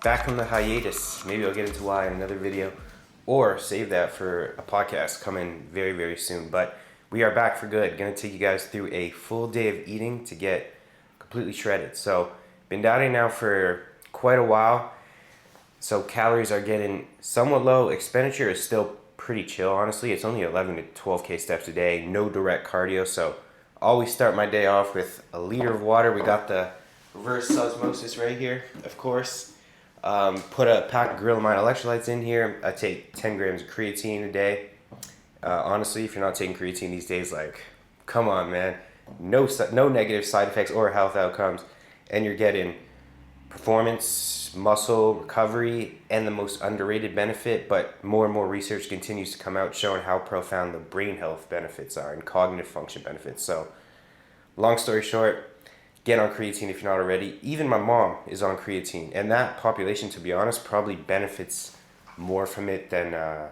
back from the hiatus. Maybe I'll get into why in another video, or save that for a podcast coming very, very soon. But we are back for good. Gonna take you guys through a full day of eating to get completely shredded. So, been dieting now for quite a while. So calories are getting somewhat low. Expenditure is still pretty chill, honestly. It's only 11 to 12K steps a day. No direct cardio. So always start my day off with a liter of water. We got the reverse osmosis right here, of course. Put a pack of Gorilla Mind electrolytes in here. I take 10 grams of creatine a day. Honestly, if you're not taking creatine these days, like, come on, man. No negative side effects or health outcomes. And you're getting performance, muscle, recovery, and the most underrated benefit, but more and more research continues to come out showing how profound the brain health benefits are and cognitive function benefits. So, long story short, get on creatine if you're not already. Even my mom is on creatine, and that population, to be honest, probably benefits more from it than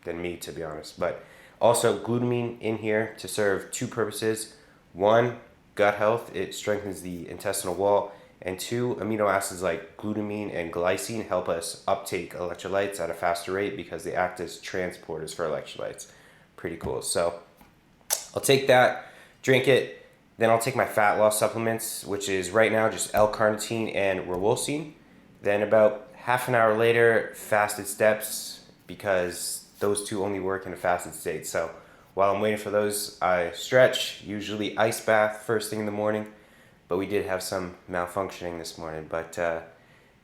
me, to be honest. But also glutamine in here to serve two purposes. One, gut health. It strengthens the intestinal wall. And two, amino acids like glutamine and glycine help us uptake electrolytes at a faster rate because they act as transporters for electrolytes. Pretty cool. So I'll take that, drink it. Then I'll take my fat loss supplements, which is right now just L-carnitine and ribosine. Then about half an hour later, fasted steps, because those two only work in a fasted state. So while I'm waiting for those, I stretch, usually ice bath first thing in the morning. But we did have some malfunctioning this morning. But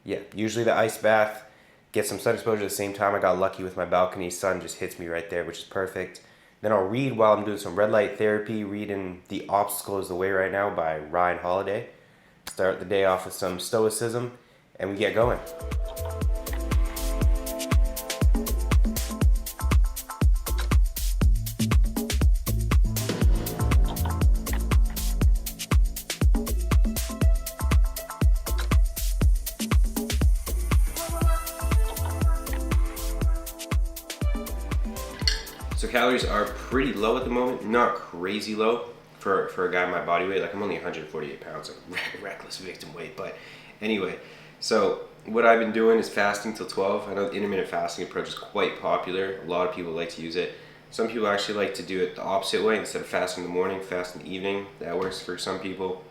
yeah, usually the ice bath, get some sun exposure at the same time. I got lucky with my balcony. Sun just hits me right there, which is perfect. Then I'll read while I'm doing some red light therapy, reading The Obstacle is the Way Right Now by Ryan Holiday. Start the day off with some stoicism, and we get going. So calories are pretty low at the moment, not crazy low for a guy my body weight. Like, I'm only 148 pounds, a reckless victim weight. But anyway, so what I've been doing is fasting till 12. I know the intermittent fasting approach is quite popular. A lot of people like to use it. Some people actually like to do it the opposite way. Instead of fasting in the morning, fast in the evening. That works for some people.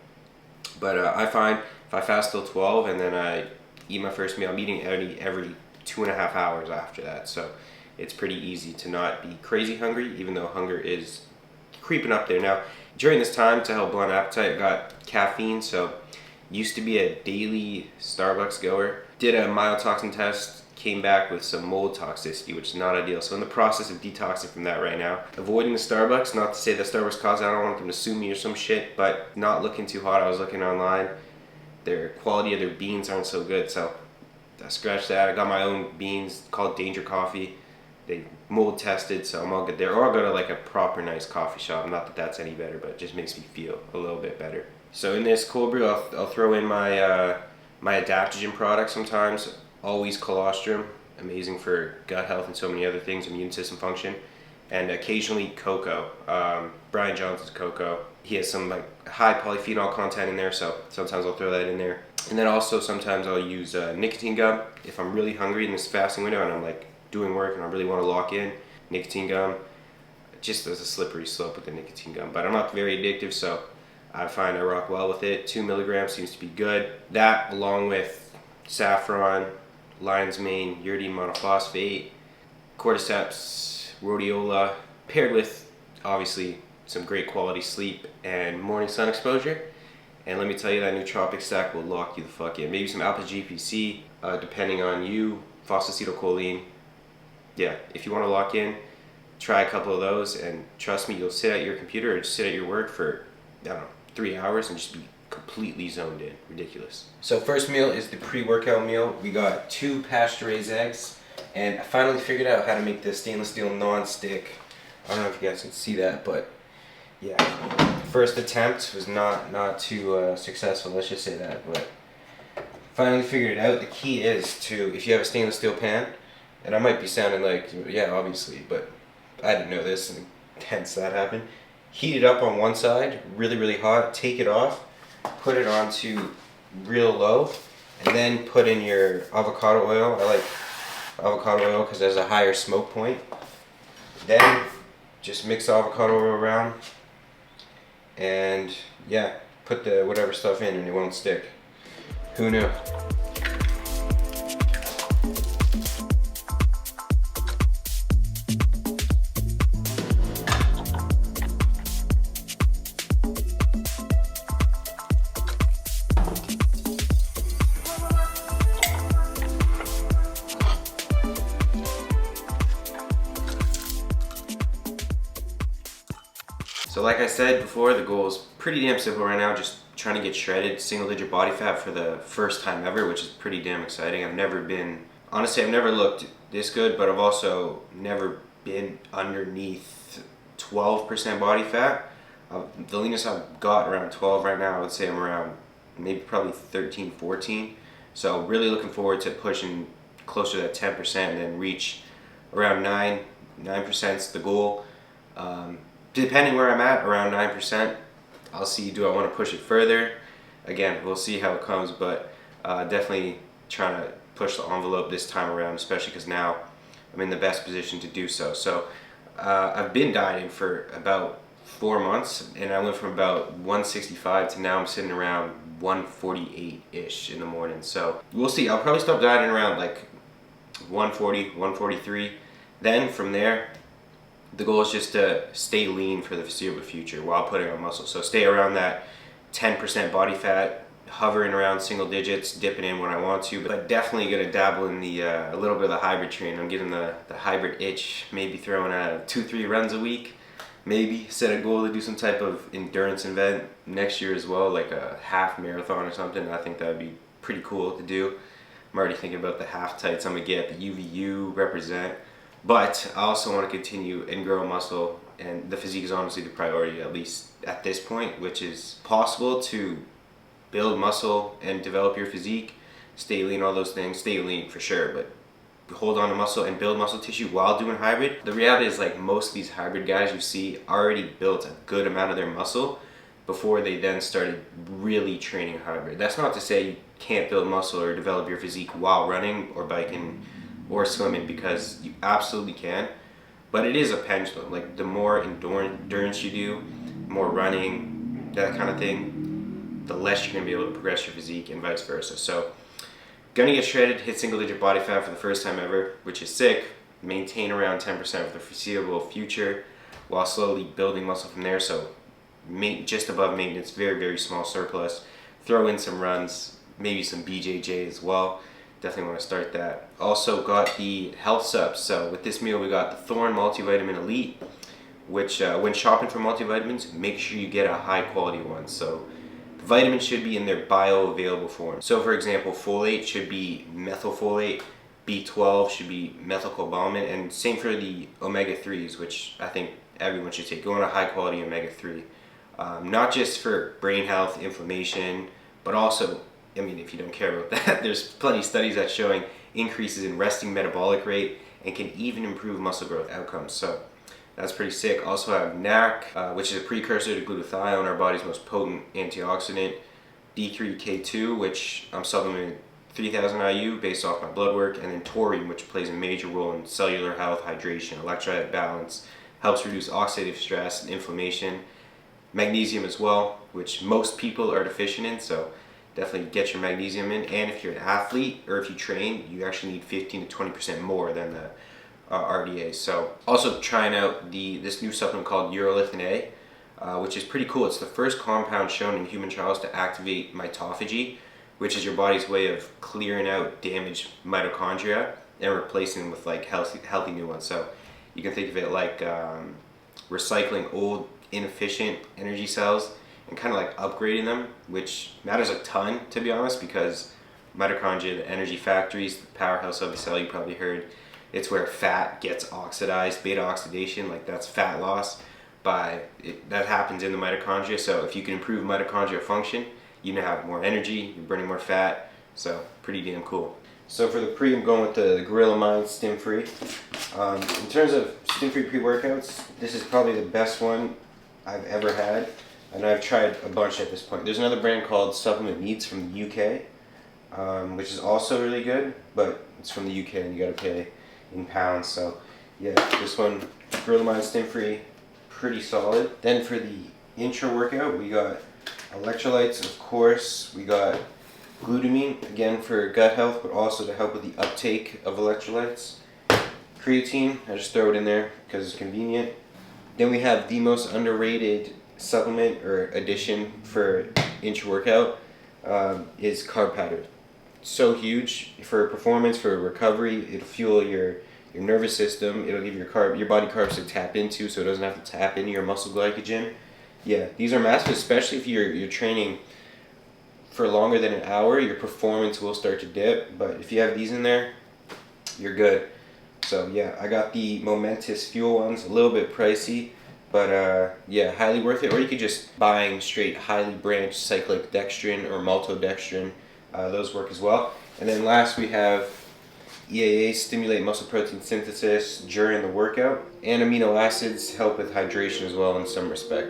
But I find if I fast till 12 and then I eat my first meal, I'm eating every 2.5 hours after that. So it's pretty easy to not be crazy hungry, even though hunger is creeping up there. Now, during this time, to help blunt appetite, I got caffeine. So used to be a daily Starbucks goer. Did a mycotoxin test, came back with some mold toxicity, which is not ideal. So in the process of detoxing from that right now. Avoiding the Starbucks, not to say that Starbucks caused it. I don't want them to sue me or some shit, but not looking too hot. I was looking online. Their quality of their beans aren't so good, so I scratched that. I got my own beans called Danger Coffee. They mold tested, so I'm all good there. Or I'll go to like a proper nice coffee shop. Not that that's any better, but it just makes me feel a little bit better. So in this cold brew, I'll throw in my my adaptogen product sometimes. Always colostrum, amazing for gut health and so many other things, immune system function. And occasionally cocoa, Brian Johnson's cocoa. He has some like high polyphenol content in there, so sometimes I'll throw that in there. And then also sometimes I'll use nicotine gum if I'm really hungry in this fasting window and I'm like doing work and I really want to lock in. Nicotine gum, just as a slippery slope with the nicotine gum, but I'm not very addictive, so I find I rock well with it. 2 milligrams seems to be good. That, along with saffron, lion's mane, uridine monophosphate, cordyceps, rhodiola, paired with obviously some great quality sleep and morning sun exposure. And let me tell you, that nootropic stack will lock you the fuck in. Maybe some alpha GPC, depending on you, phosphatidylcholine. Yeah, if you want to lock in, try a couple of those, and trust me, you'll sit at your computer or just sit at your work for, I don't know, 3 hours and just be completely zoned in. Ridiculous. So first meal is the pre-workout meal. We got 2 pasture-raised eggs, and I finally figured out how to make this stainless steel non-stick. I don't know if you guys can see that, but yeah, first attempt was not too successful, let's just say that, but finally figured it out. The key is to, if you have a stainless steel pan, and I might be sounding like, yeah, obviously, but I didn't know this, and hence that happened. Heat it up on one side, really, really hot, take it off, put it onto real low, And then put in your avocado oil. I like avocado oil because it has a higher smoke point. Then just mix the avocado oil around, and yeah, put the whatever stuff in and it won't stick. Who knew? So like I said before, the goal is pretty damn simple right now, just trying to get shredded, single digit body fat for the first time ever, which is pretty damn exciting. I've never looked this good, but I've also never been underneath 12% body fat. The leanest I've got around 12 right now. I would say I'm around maybe probably 13, 14. So really looking forward to pushing closer to that 10% and then reach around 9% is the goal. Depending where I'm at, around 9%, I'll see, do I want to push it further? Again, we'll see how it comes, but definitely trying to push the envelope this time around, especially because now I'm in the best position to do so. So I've been dieting for about 4 months, and I went from about 165 to now I'm sitting around 148-ish in the morning. So we'll see. I'll probably stop dieting around like 140, 143. Then from there, the goal is just to stay lean for the foreseeable future while putting on muscle. So stay around that 10% body fat, hovering around single digits, dipping in when I want to, but definitely gonna dabble in the a little bit of the hybrid training. I'm getting the hybrid itch, maybe throwing 2-3 runs a week, maybe set a goal to do some type of endurance event next year as well, like a half marathon or something. I think that would be pretty cool to do. I'm already thinking about the half tights I'm gonna get, the UVU represent. But I also want to continue and grow muscle, and the physique is honestly the priority, at least at this point, which is possible to build muscle and develop your physique, stay lean, all those things. Stay lean for sure, but hold on to muscle and build muscle tissue while doing hybrid. The reality is, like, most of these hybrid guys you see already built a good amount of their muscle before they then started really training hybrid. That's not to say you can't build muscle or develop your physique while running or biking or swimming, because you absolutely can, but it is a pendulum. Like, the more endurance you do, more running, that kind of thing, the less you're going to be able to progress your physique and vice versa. So gonna get shredded, hit single digit body fat for the first time ever, which is sick, maintain around 10% for the foreseeable future while slowly building muscle from there. So just above maintenance, very, very small surplus, throw in some runs, maybe some BJJ as well. Definitely want to start that. Also got the health subs. So with this meal we got the Thorne Multivitamin Elite, which when shopping for multivitamins, make sure you get a high quality one. So the vitamins should be in their bioavailable form. So for example, folate should be methylfolate, B12 should be methylcobalamin, and same for the omega-3s, which I think everyone should take. Go on a high quality omega-3. Not just for brain health, inflammation, but also, I mean, if you don't care about that, there's plenty of studies that's showing increases in resting metabolic rate and can even improve muscle growth outcomes. So that's pretty sick. Also have NAC, which is a precursor to glutathione, our body's most potent antioxidant. D3K2, which I'm supplementing 3000 IU based off my blood work. And then taurine, which plays a major role in cellular health, hydration, electrolyte balance, helps reduce oxidative stress and inflammation. Magnesium as well, which most people are deficient in, so definitely get your magnesium in. And if you're an athlete or if you train, you actually need 15 to 20% more than the RDA. So also trying out this new supplement called urolithin A, which is pretty cool. It's the first compound shown in human trials to activate mitophagy, which is your body's way of clearing out damaged mitochondria and replacing them with like healthy new ones. So you can think of it like recycling old inefficient energy cells and kind of like upgrading them, which matters a ton, to be honest, because mitochondria, the energy factories, the powerhouse of the cell, you probably heard, it's where fat gets oxidized, beta oxidation, like that's fat loss that happens in the mitochondria. So if you can improve mitochondrial function, you now have more energy, you're burning more fat, so pretty damn cool. So for the pre, I'm going with the Gorilla Mind Stim Free. In terms of Stim Free pre-workouts, this is probably the best one I've ever had. I know I've tried a bunch at this point. There's another brand called Supplement Needs from the UK. which is also really good, but it's from the UK and you gotta pay in pounds. So yeah, this one, Gorilla Mind Stim Free, pretty solid. Then for the Intra Workout, we got electrolytes, of course. We got glutamine, again for gut health, but also to help with the uptake of electrolytes. Creatine, I just throw it in there because it's convenient. Then we have the most underrated supplement or addition for Intra Workout is carb powder. So huge for performance, for recovery. It'll fuel your nervous system. It'll give your body carbs to tap into, so it doesn't have to tap into your muscle glycogen. Yeah, these are massive, especially if you're training for longer than an hour. Your performance will start to dip, but if you have these in there, you're good. So yeah, I got the Momentous Fuel ones, a little bit pricey, but yeah, highly worth it. Or you could just buying straight highly branched cyclic dextrin or maltodextrin. Those work as well. And then last we have EAA, stimulate muscle protein synthesis during the workout, and amino acids help with hydration as well in some respect.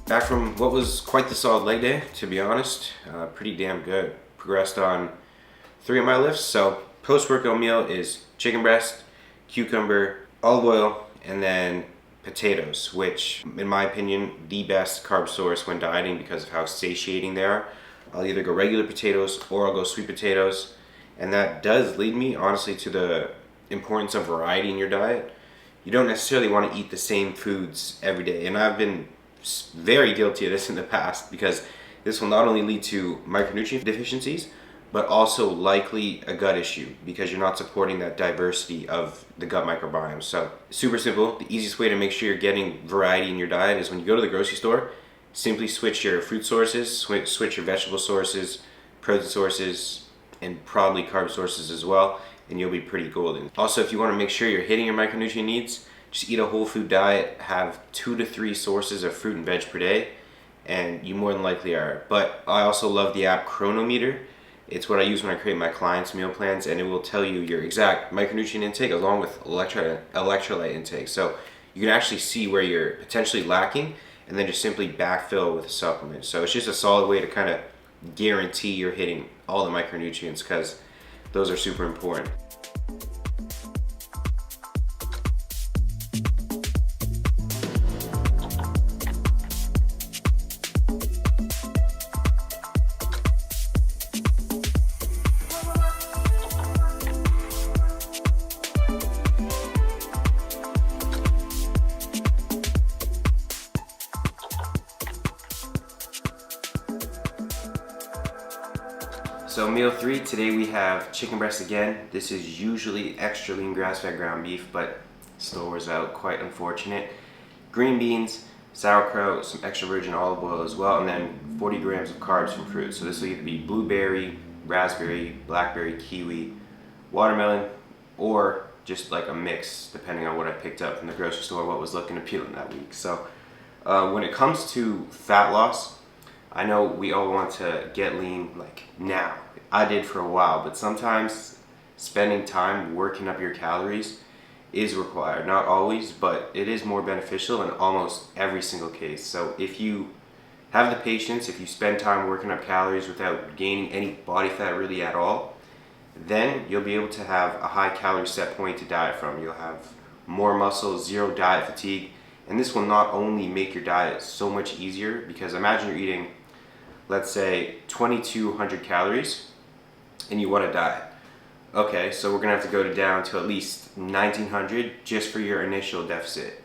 Back from what was quite the solid leg day, to be honest. Pretty damn good. Progressed on 3 of my lifts. So post-workout meal is chicken breast, cucumber, olive oil, and then potatoes, which in my opinion, the best carb source when dieting because of how satiating they are. I'll either go regular potatoes or I'll go sweet potatoes. And that does lead me honestly to the importance of variety in your diet. You don't necessarily want to eat the same foods every day. And I've been very guilty of this in the past because this will not only lead to micronutrient deficiencies, but also likely a gut issue because you're not supporting that diversity of the gut microbiome. So super simple. The easiest way to make sure you're getting variety in your diet is when you go to the grocery store, simply switch your fruit sources, switch your vegetable sources, protein sources, and probably carb sources as well, and you'll be pretty golden. Also, if you want to make sure you're hitting your micronutrient needs, just eat a whole food diet, have 2 to 3 sources of fruit and veg per day, and you more than likely are. But I also love the app Chronometer. It's what I use when I create my clients' meal plans, and it will tell you your exact micronutrient intake along with electrolyte intake. So you can actually see where you're potentially lacking, and then just simply backfill with a supplement. So it's just a solid way to kind of guarantee you're hitting all the micronutrients, because those are super important. So meal 3, today we have chicken breast again. This is usually extra lean grass-fed ground beef, but still wears out, quite unfortunate. Green beans, sauerkraut, some extra virgin olive oil as well, and then 40 grams of carbs from fruit. So this will either be blueberry, raspberry, blackberry, kiwi, watermelon, or just like a mix, depending on what I picked up from the grocery store, what was looking appealing that week. So when it comes to fat loss, I know we all want to get lean like now. I did for a while, but sometimes spending time working up your calories is required. Not always, but it is more beneficial in almost every single case. So if you have the patience, if you spend time working up calories without gaining any body fat really at all, then you'll be able to have a high calorie set point to diet from. You'll have more muscle, zero diet fatigue, and this will not only make your diet so much easier, because imagine you're eating, let's say, 2,200 calories and you want to diet. Okay, so we're gonna have to go down to at least 1,900 just for your initial deficit.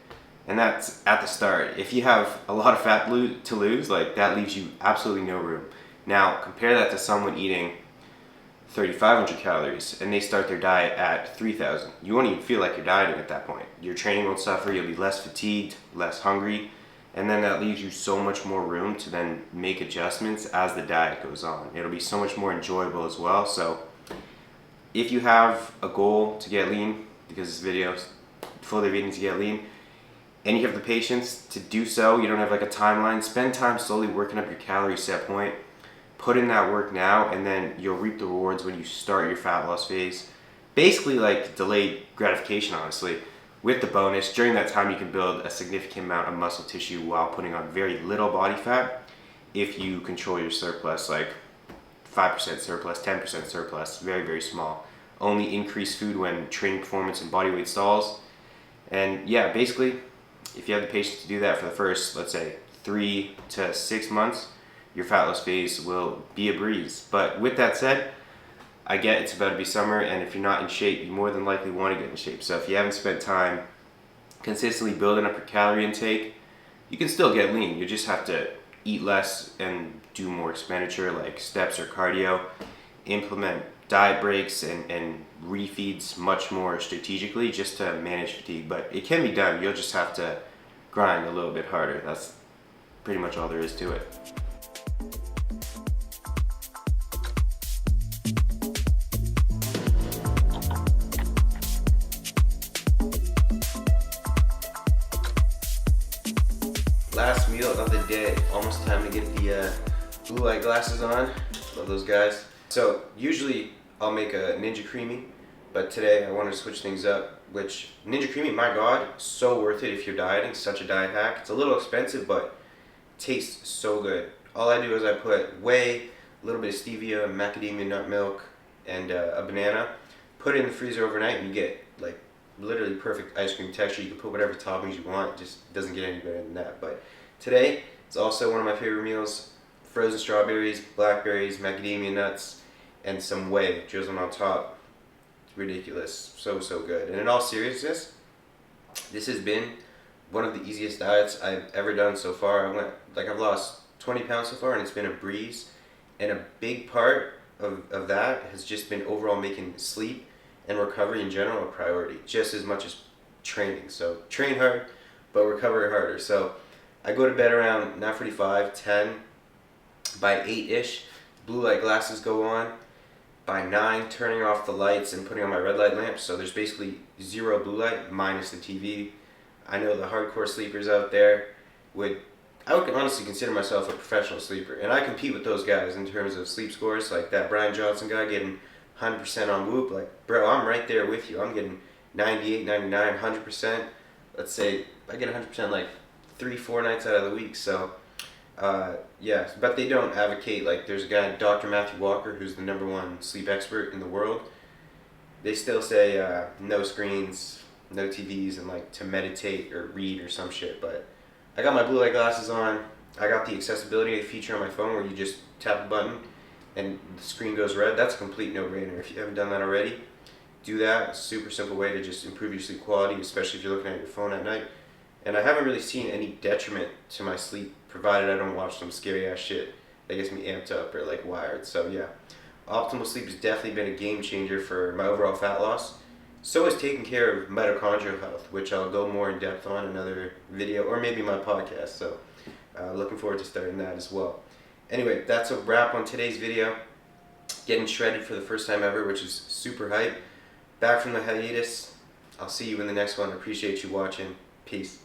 And that's at the start. If you have a lot of fat to lose, like, that leaves you absolutely no room. Now, compare that to someone eating 3,500 calories and they start their diet at 3,000. You won't even feel like you're dieting at that point. Your training won't suffer, you'll be less fatigued, less hungry, and then that leaves you so much more room to then make adjustments as the diet goes on. It'll be so much more enjoyable as well. So if you have a goal to get lean, because this video is full of eating to get lean, and you have the patience to do so, you don't have like a timeline, spend time slowly working up your calorie set point, put in that work now, and then you'll reap the rewards when you start your fat loss phase. Basically like delayed gratification, honestly. With the bonus, during that time you can build a significant amount of muscle tissue while putting on very little body fat if you control your surplus, like 5% surplus, 10% surplus, very, very small. Only increase food when training performance and body weight stalls. And yeah, basically, if you have the patience to do that for the first, let's say, 3 to 6 months, your fat loss phase will be a breeze. But with that said, I get it's about to be summer, and if you're not in shape, you more than likely want to get in shape. So if you haven't spent time consistently building up your calorie intake, you can still get lean. You just have to eat less and do more expenditure like steps or cardio, implement diet breaks and refeeds much more strategically just to manage fatigue. But it can be done. You'll just have to grind a little bit harder. That's pretty much all there is to it. Last meal of the day. Almost time to get the blue light glasses on. Love those guys. So usually I'll make a Ninja Creamy, but today I wanted to switch things up, which Ninja Creamy, my God, so worth it if you're dieting. Such a diet hack. It's a little expensive, but tastes so good. All I do is I put whey, a little bit of stevia, macadamia nut milk, and a banana. Put it in the freezer overnight and you get like literally perfect ice cream texture. You can put whatever toppings you want. It just doesn't get any better than that. But today, it's also one of my favorite meals. Frozen strawberries, blackberries, macadamia nuts, and some whey drizzled on top. It's ridiculous. So, so good. And in all seriousness, this has been one of the easiest diets I've ever done so far. I've lost 20 pounds so far, and it's been a breeze. And a big part of that has just been overall making sleep and recovery in general a priority, just as much as training. So train hard, but recover harder. So I go to bed around 9:45, 10. By 8-ish, blue light glasses go on. By 9, turning off the lights and putting on my red light lamp. So there's basically zero blue light minus the TV. I know the hardcore sleepers out there I would honestly consider myself a professional sleeper, and I compete with those guys in terms of sleep scores. Like that Brian Johnson guy getting 100% on Whoop. Like, bro, I'm right there with you. I'm getting 98, 99, 100%. Let's say I get 100% like 3-4 nights out of the week. So yeah, but they don't advocate, like there's a guy, Dr. Matthew Walker, who's the #1 sleep expert in the world. They still say no screens, no TVs, and like to meditate or read or some shit. But I got my blue light glasses on. I got the accessibility feature on my phone where you just tap a button and the screen goes red. That's a complete no-brainer. If you haven't done that already, do that. It's a super simple way to just improve your sleep quality, especially if you're looking at your phone at night. And I haven't really seen any detriment to my sleep, provided I don't watch some scary ass shit that gets me amped up or like wired. So yeah, optimal sleep has definitely been a game changer for my overall fat loss. So is taking care of mitochondrial health, which I'll go more in depth on in another video or maybe my podcast. So looking forward to starting that as well. Anyway, that's a wrap on today's video. Getting shredded for the first time ever, which is super hype. Back from the hiatus. I'll see you in the next one. Appreciate you watching. Peace.